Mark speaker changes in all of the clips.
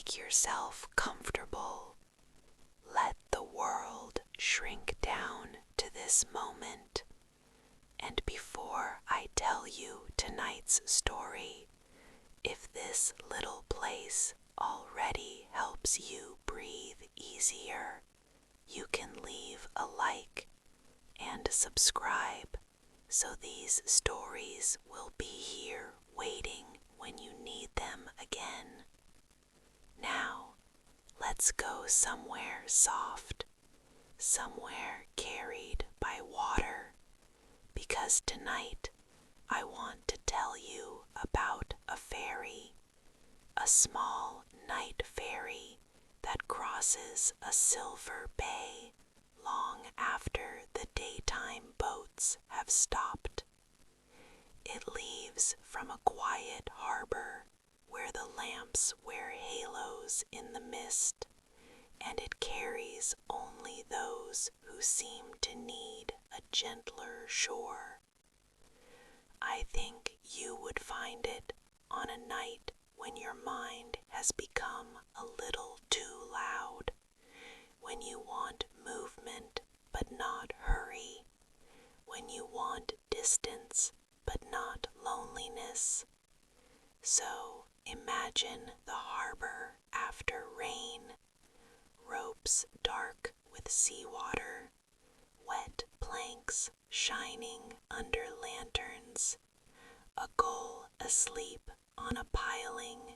Speaker 1: Make yourself comfortable. Let the world shrink down to this moment. And before I tell you tonight's story, if this little place already helps you breathe easier, you can leave a like and subscribe so these stories will be here waiting when you need them again. Now, let's go somewhere soft, somewhere carried by water, because tonight I want to tell you about a ferry, a small night ferry that crosses a silver bay long after the daytime boats have stopped. It leaves from a quiet harbor where the lamps wear halos in the mist, and it carries only those who seem to need a gentler shore. I think you would find it on a night when your mind has become a little too loud, when you want movement but not hurry, when you want distance but not loneliness. So imagine the harbor after rain, ropes dark with seawater, wet planks shining under lanterns, a gull asleep on a piling,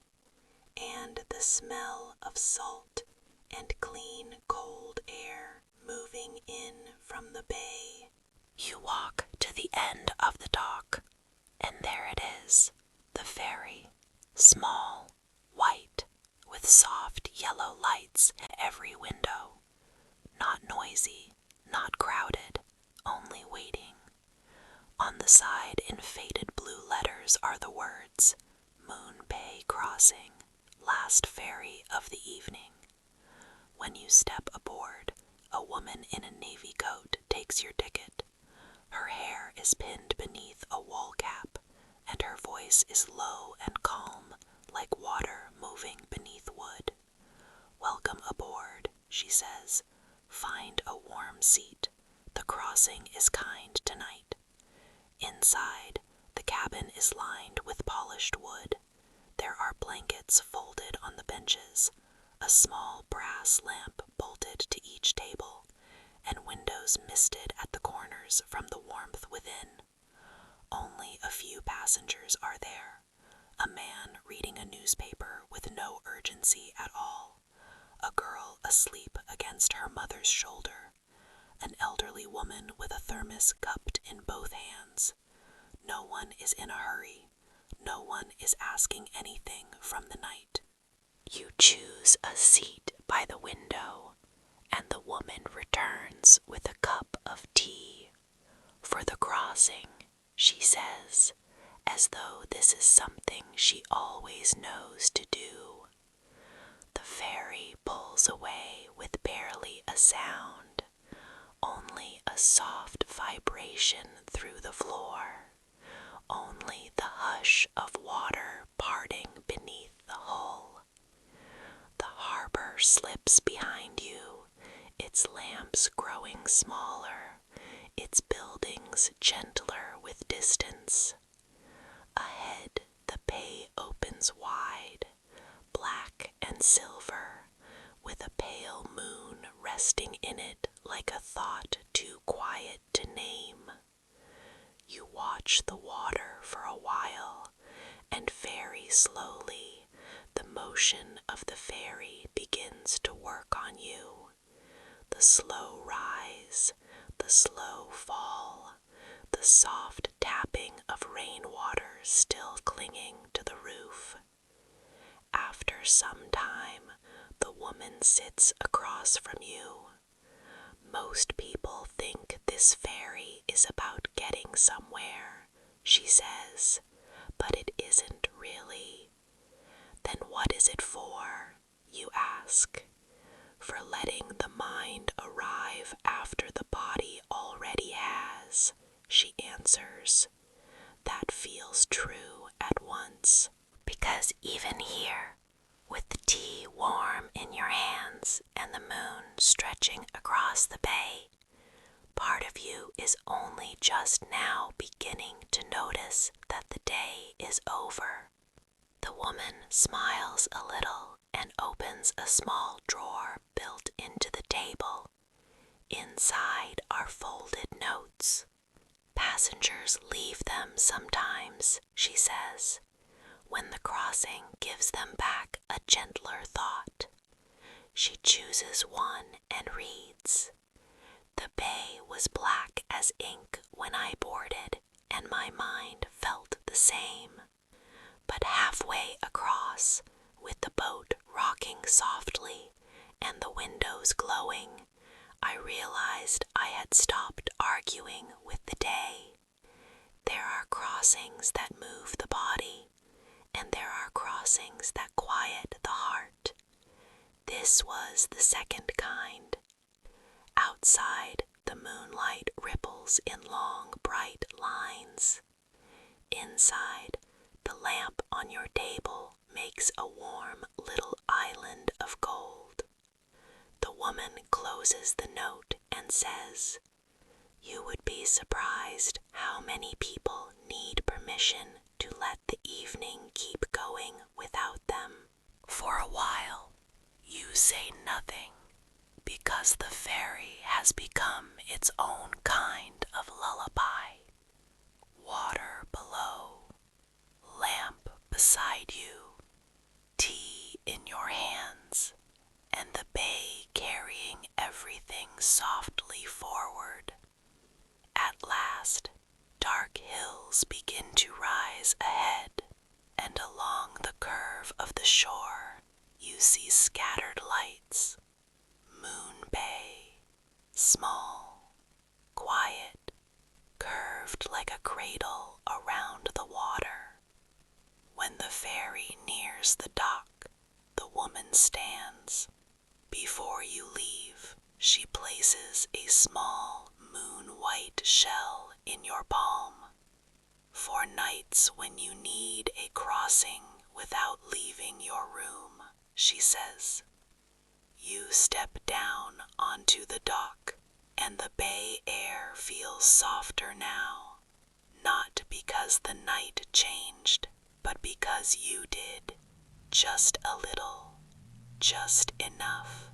Speaker 1: and the smell of salt and clean cold air moving in from the bay. You walk to the end of the dock, and there it is, the ferry, small, white, with soft yellow lights at every window. Not noisy, not crowded, only waiting. On the side in faded blue letters are the words, Moon Bay Crossing, last ferry of the evening. When you step aboard, a woman in a navy coat takes your ticket. Her hair is pinned beneath a wall cap, and her voice is low and calm, like water moving beneath wood. Welcome aboard, she says. Find a warm seat. The crossing is kind tonight. Inside, the cabin is lined with polished wood. There are blankets folded on the benches, a small brass lamp bolted to each table, and windows misted at the corners from the warmth within. Only a few passengers are there. A man reading a newspaper with no urgency at all. A girl asleep against her mother's shoulder. An elderly woman with a thermos cupped in both hands. No one is in a hurry. No one is asking anything from the night. You choose a seat by the window, and the woman returns with a cup of tea. For the crossing, she says, as though this is something she always knows to do. The ferry pulls away with barely a sound, only a soft vibration through the floor, only the hush of water parting beneath the hull. The harbor slips behind you, its lamps growing smaller, its buildings gentler with distance. Ahead, the bay opens wide, black and silver, with a pale moon resting in it like a thought too quiet to name. You watch the water for a while, and very slowly, the motion of the ferry begins to work on you. The slow rise, the slow fall, the soft tapping of rainwater still clinging to the roof. After some time, the woman sits across from you. Most people think this ferry is about getting somewhere, she says, but it isn't really. Then what is it for, you ask? For letting the mind arrive after the body already has, she answers. That feels true at once, because even here, With the tea warm in your hands and the moon stretching across the bay, part of you is only just now beginning to notice that the day is over. The woman smiles a little and opens a small drawer built into the table. Inside are folded notes. Passengers leave them sometimes, she says, when the crossing gives them back a gentler thought. She chooses one and reads, "The bay was black as ink when I boarded, and my mind felt the same. But halfway across, with the boat rocking softly and the windows glowing, I realized I had stopped arguing with the day. There are crossings that move the body, and there are crossings that quiet the heart. This was the second kind. Outside, the moonlight ripples in long, bright lines. Inside, the lamp on your table makes a warm little island of gold." The woman closes the note and says, "You would be surprised how many people need permission to let the evening keep going without them. For a while, you say nothing, because the ferry has become its own kind of lullaby. Water below, lamp beside you, tea in your hands, and the bay carrying everything softly forward. At last, dark hills begin to rise ahead, and along the curve of the shore you see scattered lights. Moon Bay, small, quiet, curved like a cradle around the water. When the ferry nears the dock, the woman stands. Before you leave, she places a small moon-white shell in your palm. For nights when you need a crossing without leaving your room, she says. You step down onto the dock, and the bay air feels softer now, not because the night changed, but because you did, just a little, just enough.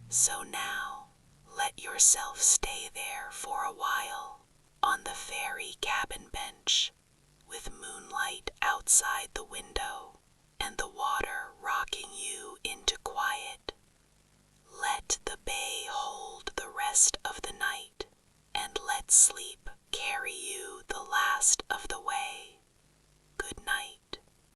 Speaker 1: So now, let yourself stay there for a while, on the ferry cabin bench,